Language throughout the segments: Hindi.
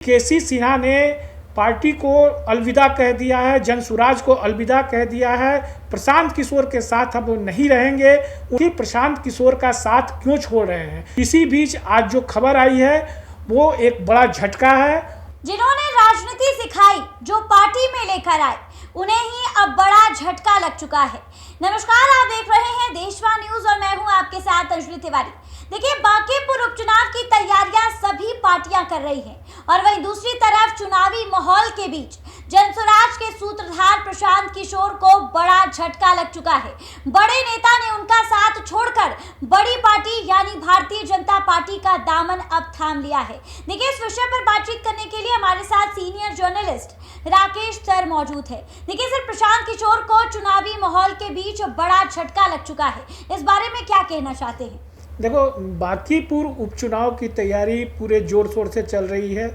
केसी सिन्हा ने पार्टी को अलविदा कह दिया है, जनसुराज को अलविदा कह दिया है। प्रशांत किशोर के साथ अब वो नहीं रहेंगे। उनकी प्रशांत किशोर का साथ क्यों छोड़ रहे हैं? इसी बीच आज जो खबर आई है वो एक बड़ा झटका है। जिन्होंने राजनीति सिखाई, जो पार्टी में लेकर आए, उन्हें ही अब बड़ा झटका लग चुका है। नमस्कार, आप देख रहे हैं देशवा न्यूज और मैं हूं आपके साथ अंजलि तिवारी। देखिए, बांकीपुर उपचुनाव की तैयारियां सभी पार्टियां कर रही हैं और वहीं दूसरी तरफ चुनावी माहौल के बीच जनसुराज के सूत्रधार प्रशांत किशोर को बड़ा झटका लग चुका है। बड़े नेता ने उनका साथ छोड़कर बड़ी पार्टी यानी भारतीय जनता पार्टी का दामन अब थाम लिया है। देखिए, इस विषय पर बातचीत करने के लिए हमारे साथ सीनियर जर्नलिस्ट राकेश सर मौजूद है। देखिए सर, प्रशांत किशोर को चुनावी माहौल के बीच बड़ा झटका लग चुका है, इस बारे में क्या कहना चाहते हैं? देखो, बांकीपुर उपचुनाव की तैयारी पूरे जोर शोर से चल रही है।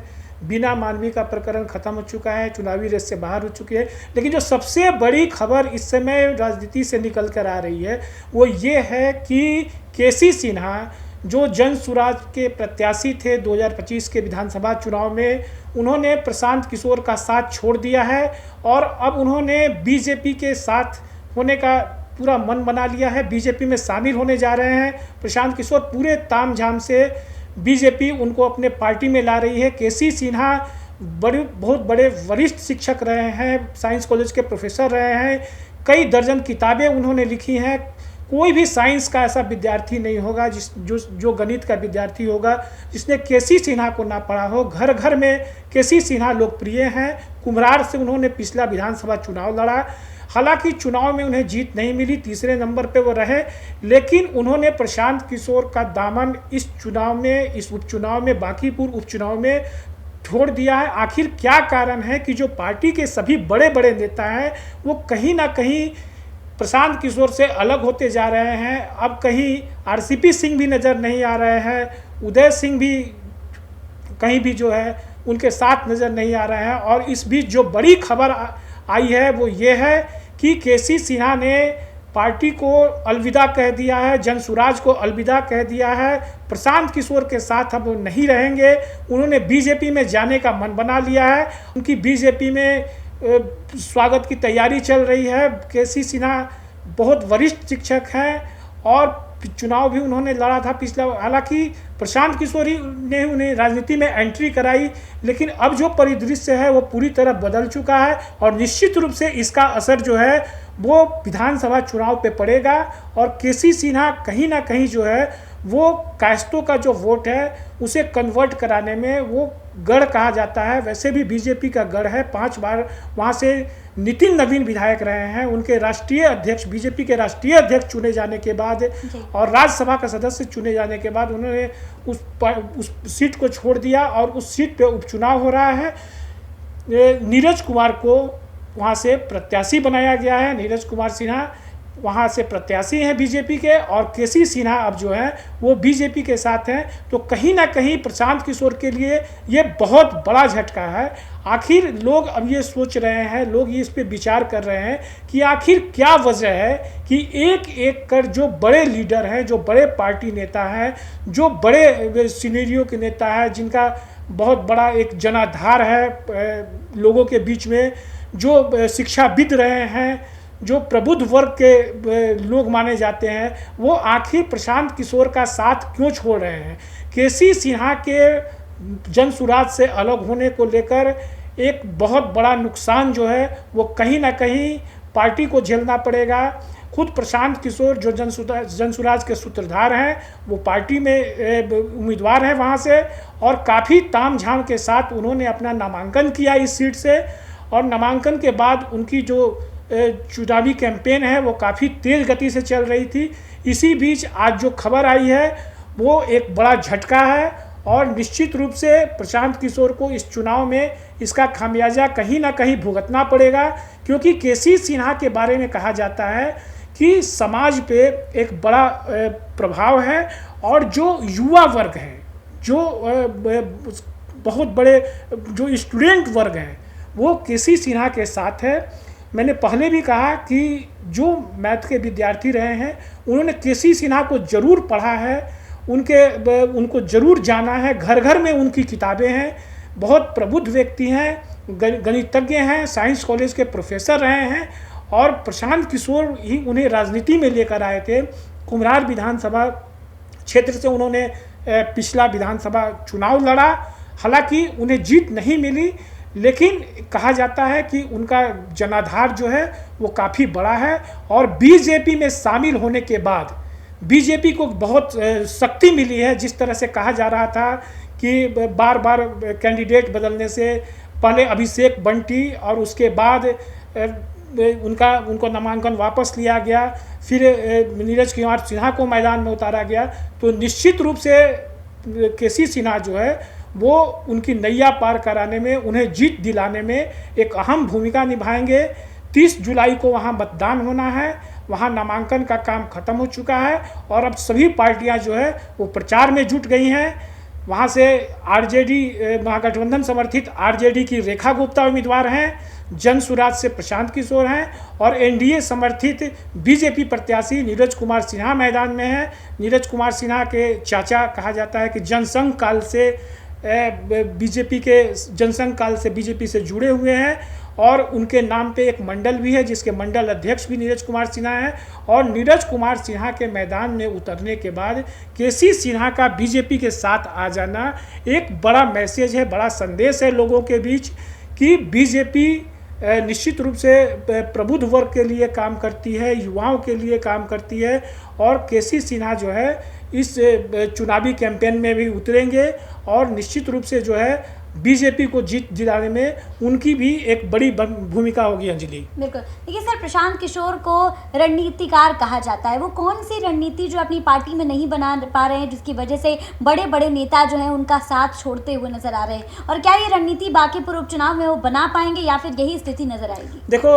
बिना मानवी का प्रकरण खत्म हो चुका है, चुनावी रेस से बाहर हो चुकी है। लेकिन जो सबसे बड़ी खबर इस समय राजनीति से निकल कर आ रही है वो ये है कि केसी सिन्हा जो जनसुराज के प्रत्याशी थे 2025 के विधानसभा चुनाव में, उन्होंने प्रशांत किशोर का साथ छोड़ दिया है और अब उन्होंने बीजेपी के साथ होने का पूरा मन बना लिया है। बीजेपी में शामिल होने जा रहे हैं। प्रशांत किशोर पूरे तामझाम से बीजेपी उनको अपने पार्टी में ला रही है। केसी सिन्हा बहुत बड़े वरिष्ठ शिक्षक रहे हैं, साइंस कॉलेज के प्रोफेसर रहे हैं, कई दर्जन किताबें उन्होंने लिखी हैं। कोई भी साइंस का ऐसा विद्यार्थी नहीं होगा जो गणित का विद्यार्थी होगा जिसने केसी सिन्हा को ना पढ़ा हो। घर घर में केसी सिन्हा लोकप्रिय हैं। कुम्हरार से उन्होंने पिछला विधानसभा चुनाव लड़ा। हालांकि चुनाव में उन्हें जीत नहीं मिली, तीसरे नंबर पे वो रहे, लेकिन उन्होंने प्रशांत किशोर का दामन इस उपचुनाव में बांकीपुर उपचुनाव में छोड़ दिया है। आखिर क्या कारण है कि जो पार्टी के सभी बड़े बड़े नेता हैं वो कहीं ना कहीं प्रशांत किशोर से अलग होते जा रहे हैं। अब कहीं आरसीपी सिंह भी नज़र नहीं आ रहे हैं, उदय सिंह भी कहीं भी जो है उनके साथ नज़र नहीं आ रहे हैं। और इस बीच जो बड़ी खबर आई है वो ये है कि केसी सिन्हा ने पार्टी को अलविदा कह दिया है, जनसुराज को अलविदा कह दिया है। प्रशांत किशोर के साथ अब वो नहीं रहेंगे। उन्होंने बीजेपी में जाने का मन बना लिया है। उनकी बीजेपी में स्वागत की तैयारी चल रही है। केसी सिन्हा बहुत वरिष्ठ शिक्षक हैं और चुनाव भी उन्होंने लड़ा था पिछला। हालांकि प्रशांत किशोर ने उन्हें राजनीति में एंट्री कराई, लेकिन अब जो परिदृश्य है वो पूरी तरह बदल चुका है और निश्चित रूप से इसका असर जो है वो विधानसभा चुनाव पे पड़ेगा। और केसी सिन्हा कहीं ना कहीं जो है वो कायस्थों का जो वोट है उसे कन्वर्ट कराने में वो गढ़ कहा जाता है। वैसे भी बीजेपी का गढ़ है, 5 बार वहाँ से नितिन नवीन विधायक रहे हैं। उनके राष्ट्रीय अध्यक्ष, बीजेपी के राष्ट्रीय अध्यक्ष चुने जाने के बाद और राज्यसभा का सदस्य चुने जाने के बाद उन्होंने उस सीट को छोड़ दिया और उस सीट पे उपचुनाव हो रहा है। नीरज कुमार को वहाँ से प्रत्याशी बनाया गया है। नीरज कुमार सिन्हा वहाँ से प्रत्याशी हैं बीजेपी के और केसी सिन्हा अब जो है वो बीजेपी के साथ हैं। तो कहीं ना कहीं प्रशांत किशोर के लिए ये बहुत बड़ा झटका है। आखिर लोग अब ये सोच रहे हैं, लोग ये इस पे विचार कर रहे हैं कि आखिर क्या वजह है कि एक एक कर जो बड़े लीडर हैं, जो बड़े पार्टी नेता हैं, जो बड़े सीनियरियों के नेता हैं, जिनका बहुत बड़ा एक जनाधार है लोगों के बीच में, जो शिक्षाविद रहे हैं, जो प्रबुद्ध वर्ग के लोग माने जाते हैं, वो आखिर प्रशांत किशोर का साथ क्यों छोड़ रहे हैं? केसी सिन्हा के जनसुराज से अलग होने को लेकर एक बहुत बड़ा नुकसान जो है वो कहीं ना कहीं पार्टी को झेलना पड़ेगा। खुद प्रशांत किशोर जो जनसुराज के सूत्रधार हैं वो पार्टी में उम्मीदवार हैं वहाँ से, और काफ़ी तामझाम के साथ उन्होंने अपना नामांकन किया इस सीट से। और नामांकन के बाद उनकी जो चुनावी कैंपेन है वो काफ़ी तेज़ गति से चल रही थी। इसी बीच आज जो खबर आई है वो एक बड़ा झटका है और निश्चित रूप से प्रशांत किशोर को इस चुनाव में इसका खामियाजा कहीं ना कहीं भुगतना पड़ेगा। क्योंकि केसी सिन्हा के बारे में कहा जाता है कि समाज पे एक बड़ा प्रभाव है और जो युवा वर्ग है, जो बहुत बड़े जो स्टूडेंट वर्ग हैं, वो केसी सिन्हा के साथ है। मैंने पहले भी कहा कि जो मैथ के विद्यार्थी रहे हैं उन्होंने केसी सिन्हा को ज़रूर पढ़ा है, उनको ज़रूर जाना है। घर घर में उनकी किताबें हैं। बहुत प्रबुद्ध व्यक्ति हैं, गणितज्ञ हैं, साइंस कॉलेज के प्रोफेसर रहे हैं और प्रशांत किशोर ही उन्हें राजनीति में लेकर आए थे। कुम्हरार विधानसभा क्षेत्र से उन्होंने पिछला विधानसभा चुनाव लड़ा, हालांकि उन्हें जीत नहीं मिली, लेकिन कहा जाता है कि उनका जनाधार जो है वो काफ़ी बड़ा है और बीजेपी में शामिल होने के बाद बीजेपी को बहुत शक्ति मिली है। जिस तरह से कहा जा रहा था कि बार बार कैंडिडेट बदलने से पहले अभिषेक बंटी और उसके बाद उनको नामांकन वापस लिया गया, फिर नीरज कुमार सिन्हा को मैदान में उतारा गया, तो निश्चित रूप से केसी सिन्हा जो है वो उनकी नैया पार कराने में, उन्हें जीत दिलाने में एक अहम भूमिका निभाएंगे। 30 जुलाई को वहाँ मतदान होना है, वहाँ नामांकन का काम खत्म हो चुका है और अब सभी पार्टियां जो है वो प्रचार में जुट गई हैं। वहाँ से आरजेडी महागठबंधन समर्थित आरजेडी की रेखा गुप्ता उम्मीदवार हैं, जन सुराज से प्रशांत किशोर हैं और एनडीए समर्थित बीजेपी प्रत्याशी नीरज कुमार सिन्हा मैदान में हैं। नीरज कुमार सिन्हा के चाचा कहा जाता है कि जनसंघ काल से बीजेपी के जनसंघ काल से बीजेपी से जुड़े हुए हैं और उनके नाम पे एक मंडल भी है जिसके मंडल अध्यक्ष भी नीरज कुमार सिन्हा हैं। और नीरज कुमार सिन्हा के मैदान में उतरने के बाद केसी सिन्हा का बीजेपी के साथ आ जाना एक बड़ा मैसेज है, बड़ा संदेश है लोगों के बीच कि बीजेपी निश्चित रूप से प्रबुद्ध वर्ग के लिए काम करती है, युवाओं के लिए काम करती है और केसी सिन्हा जो है इस चुनावी कैंपेन में भी उतरेंगे और निश्चित रूप से जो है बीजेपी को जीत दिलाने में उनकी भी एक बड़ी भूमिका होगी। अंजलि, बिल्कुल। देखिए सर, प्रशांत किशोर को रणनीतिकार कहा जाता है। वो कौन सी रणनीति जो अपनी पार्टी में नहीं बना पा रहे हैं जिसकी वजह से बड़े बड़े नेता जो हैं उनका साथ छोड़ते हुए नजर आ रहे हैं, और क्या ये रणनीति बांकीपुर उपचुनाव में वो बना पाएंगे या फिर यही स्थिति नजर आएगी? देखो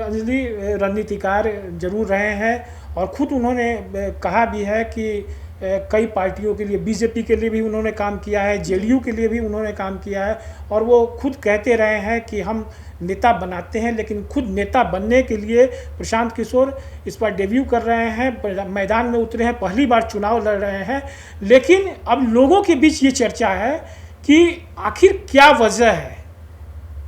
अंजलि, रणनीतिकार जरूर रहे हैं और खुद उन्होंने कहा भी है कि कई पार्टियों के लिए, बीजेपी के लिए भी उन्होंने काम किया है, जेडीयू के लिए भी उन्होंने काम किया है और वो खुद कहते रहे हैं कि हम नेता बनाते हैं, लेकिन खुद नेता बनने के लिए प्रशांत किशोर इस बार डेब्यू कर रहे हैं, मैदान में उतरे हैं, पहली बार चुनाव लड़ रहे हैं। लेकिन अब लोगों के बीच ये चर्चा है कि आखिर क्या वजह है।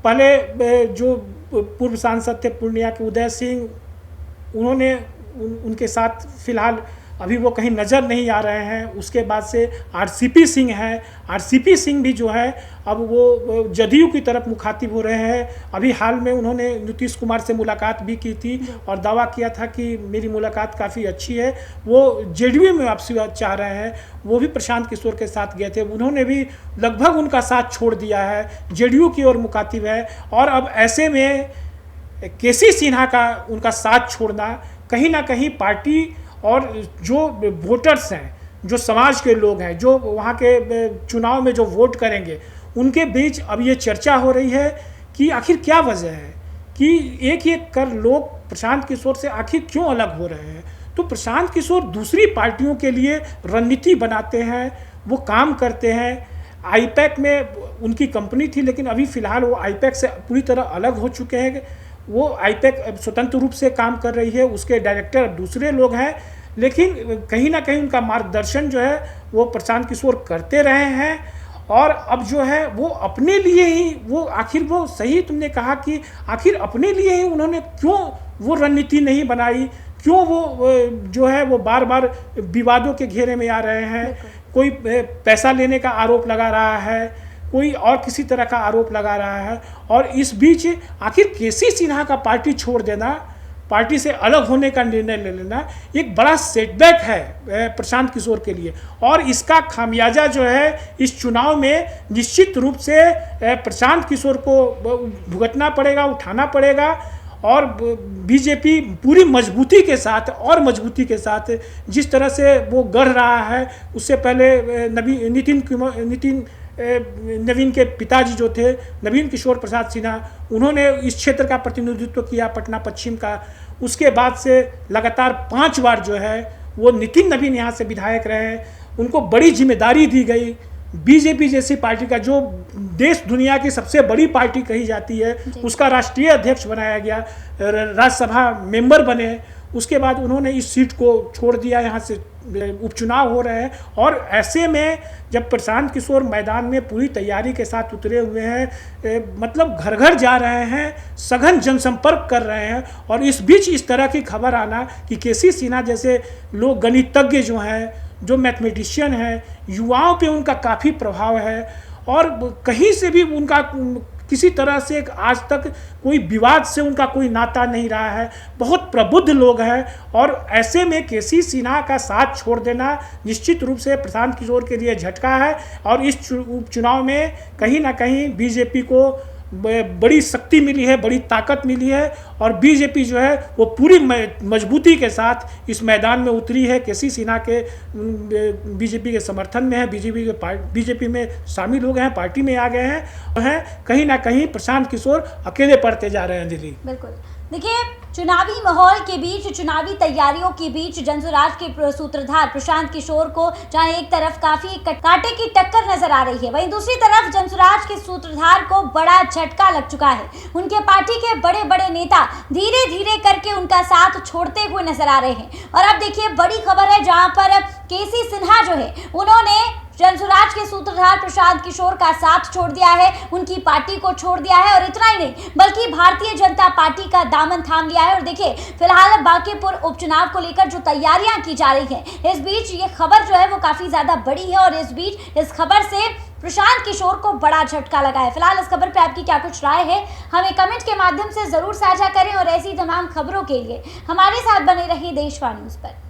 पहले जो पूर्व सांसद थे पूर्णिया के उदय सिंह, उन्होंने उनके साथ फिलहाल अभी वो कहीं नज़र नहीं आ रहे हैं। उसके बाद से आरसीपी सिंह हैं, आरसीपी सिंह भी जो है अब वो जदयू की तरफ मुखातिब हो रहे हैं। अभी हाल में उन्होंने नीतीश कुमार से मुलाकात भी की थी और दावा किया था कि मेरी मुलाकात काफ़ी अच्छी है। वो जेडीयू में वापसी चाह रहे हैं, वो भी प्रशांत किशोर के साथ गए थे, उन्होंने भी लगभग उनका साथ छोड़ दिया है, जेडीयू की ओर मुखातिब है। और अब ऐसे में केसी सिन्हा का उनका साथ छोड़ना कहीं ना कहीं पार्टी और जो वोटर्स हैं, जो समाज के लोग हैं, जो वहाँ के चुनाव में जो वोट करेंगे, उनके बीच अब ये चर्चा हो रही है कि आखिर क्या वजह है कि एक एक कर लोग प्रशांत किशोर से आखिर क्यों अलग हो रहे हैं। तो प्रशांत किशोर दूसरी पार्टियों के लिए रणनीति बनाते हैं, वो काम करते हैं। आईपैक में उनकी कंपनी थी, लेकिन अभी फ़िलहाल वो आईपैक से पूरी तरह अलग हो चुके हैं। वो आईपैक स्वतंत्र रूप से काम कर रही है, उसके डायरेक्टर दूसरे लोग हैं, लेकिन कहीं ना कहीं उनका मार्गदर्शन जो है वो प्रशांत किशोर करते रहे हैं। और अब जो है वो अपने लिए ही, वो आखिर वो सही तुमने कहा कि आखिर अपने लिए ही उन्होंने क्यों वो रणनीति नहीं बनाई, क्यों वो जो है वो बार बार विवादों के घेरे में आ रहे हैं। कोई पैसा लेने का आरोप लगा रहा है, कोई और किसी तरह का आरोप लगा रहा है, और इस बीच आखिर केसी सिन्हा का पार्टी छोड़ देना, पार्टी से अलग होने का निर्णय ले लेना एक बड़ा सेटबैक है प्रशांत किशोर के लिए। और इसका खामियाजा जो है इस चुनाव में निश्चित रूप से प्रशांत किशोर को भुगतना पड़ेगा, उठाना पड़ेगा। और बीजेपी पूरी मजबूती के साथ और मजबूती के साथ जिस तरह से वो गढ़ रहा है, उससे पहले नवीन के पिताजी जो थे नवीन किशोर प्रसाद सिन्हा, उन्होंने इस क्षेत्र का प्रतिनिधित्व किया, पटना पश्चिम का। उसके बाद से लगातार 5 बार जो है वो नितिन नवीन यहाँ से विधायक रहे, उनको बड़ी जिम्मेदारी दी गई। बीजेपी जैसी पार्टी का, जो देश दुनिया की सबसे बड़ी पार्टी कही जाती है, उसका राष्ट्रीय अध्यक्ष बनाया गया, राज्यसभा मेंबर बने, उसके बाद उन्होंने इस सीट को छोड़ दिया, यहाँ से उपचुनाव हो रहे हैं। और ऐसे में जब प्रशांत किशोर मैदान में पूरी तैयारी के साथ उतरे हुए हैं, मतलब घर घर जा रहे हैं, सघन जनसंपर्क कर रहे हैं, और इस बीच इस तरह की खबर आना कि केसी सिन्हा जैसे लोग गणितज्ञ जो हैं, जो मैथमेटिशियन हैं, युवाओं पे उनका काफ़ी प्रभाव है, और कहीं से भी उनका किसी तरह से आज तक कोई विवाद से उनका कोई नाता नहीं रहा है, बहुत प्रबुद्ध लोग हैं। और ऐसे में केसी सिन्हा का साथ छोड़ देना निश्चित रूप से प्रशांत किशोर के लिए झटका है, और इस उपचुनाव में कहीं ना कहीं बीजेपी को बड़ी शक्ति मिली है, बड़ी ताकत मिली है, और बीजेपी जो है वो पूरी मजबूती के साथ इस मैदान में उतरी है। केसी सिन्हा के बीजेपी के समर्थन में है, बीजेपी में शामिल हो गए हैं, पार्टी में आ गए हैं। कहीं ना कहीं प्रशांत किशोर अकेले पड़ते जा रहे हैं दिल्ली। बिल्कुल, देखिए चुनावी माहौल के बीच, चुनावी तैयारियों के बीच जनसुराज के सूत्रधार प्रशांत किशोर को जहां एक तरफ काफी कांटे की टक्कर नजर आ रही है, वहीं दूसरी तरफ जनसुराज के सूत्रधार को बड़ा झटका लग चुका है। उनके पार्टी के बड़े बड़े नेता धीरे धीरे करके उनका साथ छोड़ते हुए नजर आ रहे हैं। और अब देखिए बड़ी खबर है जहां पर केसी सिन्हा जो है उन्होंने जनसुराज के सूत्रधार प्रशांत किशोर का साथ छोड़ दिया है, उनकी पार्टी को छोड़ दिया है, और इतना ही नहीं बल्कि भारतीय जनता पार्टी का दामन थाम लिया है। और देखिए फिलहाल बांकीपुर उपचुनाव को लेकर जो तैयारियां की जा रही हैं, इस बीच ये खबर जो है वो काफी ज्यादा बड़ी है, और इस बीच इस खबर से प्रशांत किशोर को बड़ा झटका लगा है। फिलहाल इस खबर पे आपकी क्या कुछ राय है, हमें कमेंट के माध्यम से जरूर साझा करें, और ऐसी तमाम खबरों के लिए हमारे साथ बने रहिए देशवा न्यूज पर।